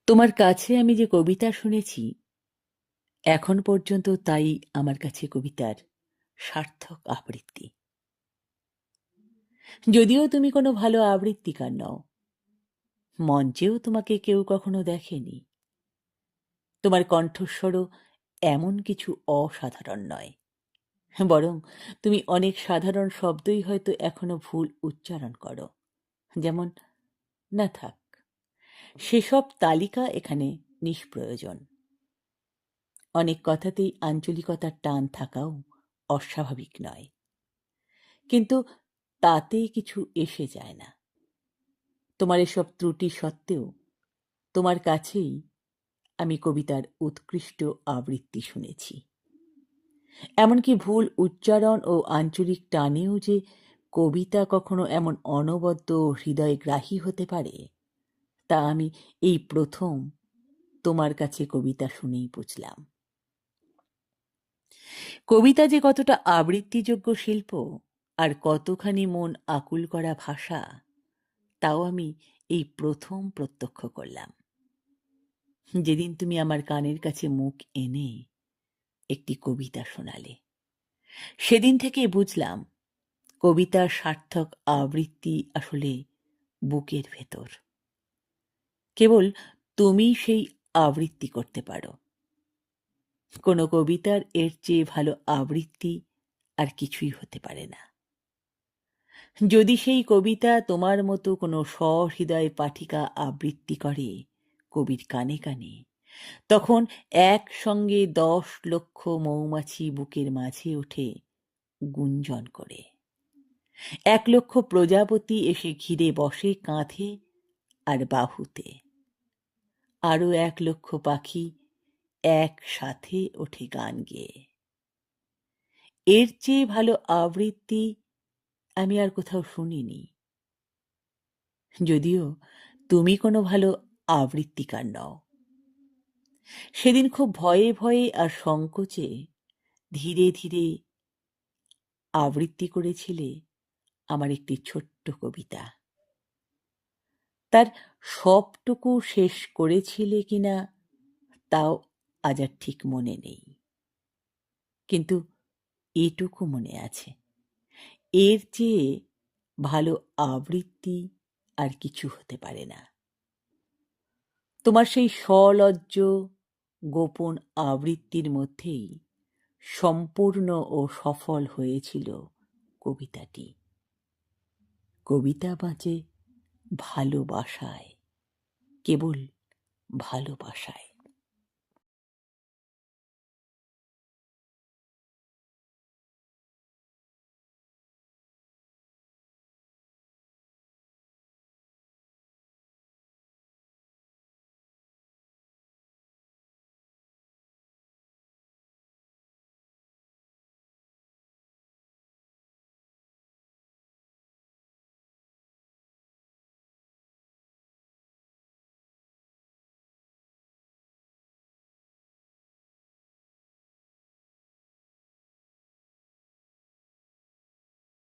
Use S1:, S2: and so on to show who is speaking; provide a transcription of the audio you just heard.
S1: তোমার কাছে আমি যে কবিতা শুনেছি, এখন পর্যন্ত তাই আমার কাছে কবিতার সার্থক আবৃত্তি। যদিও তুমি কোনো ভালো আবৃত্তিকার নও, মঞ্চেও তোমাকে কেউ কখনো দেখেনি, তোমার কণ্ঠস্বরও এমন কিছু অসাধারণ নয়। বরং তুমি অনেক সাধারণ শব্দই হয়তো এখনো ভুল উচ্চারণ করো। যেমন, না থাক, সেসব তালিকা এখানে নিষ্প্রয়োজন। অনেক কথাতেই আঞ্চলিকতার টান থাকাও অস্বাভাবিক নয়, কিন্তু তাতে কিছু এসে যায় না। তোমার এসব ত্রুটি সত্ত্বেও তোমার কাছেই আমি কবিতার উৎকৃষ্ট আবৃত্তি শুনেছি। এমনকি ভুল উচ্চারণ ও আঞ্চলিক টানেও যে কবিতা কখনো এমন অনবদ্য হৃদয়গ্রাহী হতে পারে, তা আমি এই প্রথম তোমার কাছে কবিতা শুনেই বুঝলাম। কবিতা যে কতটা আবৃত্তিযোগ্য শিল্প আর কতখানি মন আকুল করা ভাষা, তাও আমি এই প্রথম প্রত্যক্ষ করলাম যেদিন তুমি আমার কানের কাছে মুখ এনে একটি কবিতা শোনালে। সেদিন থেকে বুঝলাম কবিতার সার্থক আবৃত্তি আসলে বুকের ভেতর। কেবল তুমি সেই আবৃত্তি করতে পারো। কোনো কবিতার এর চেয়ে ভালো আবৃত্তি আর কিছুই হতে পারে না। যদি সেই কবিতা তোমার মতো কোনো সহৃদয় পাঠিকা আবৃত্তি করে কবির কানে কানে, তখন একসঙ্গে 10 লক্ষ মৌমাছি বুকের মাঝে ওঠে গুঞ্জন করে। 1 লক্ষ প্রজাপতি এসে ঘিরে বসে কাঁধে আর বাহুতে। আরো 1 লক্ষ পাখি একসাথে ওঠে গান গেয়ে। এর চেয়ে ভালো আবৃত্তি আমি আর কোথাও শুনিনি। যদিও তুমি কোনো ভালো আবৃত্তিকার নও। সেদিন খুব ভয়ে ভয়ে আর সংকোচে ধীরে ধীরে আবৃত্তি করেছিলে আমার একটি ছোট্ট কবিতা। তার সবটুকু শেষ করেছিলে কিনা তাও আজ আর ঠিক মনে নেই, কিন্তু এটুকু মনে আছে, এর চেয়ে ভালো আবৃত্তি আর কিছু হতে পারে না। তোমার সেই সলজ্জ গোপন আবৃত্তির মধ্যেই সম্পূর্ণ ও সফল হয়েছিল কবিতাটি। কবিতা বাঁচে ভালোবাসায়, কেবল ভালোবাসায়।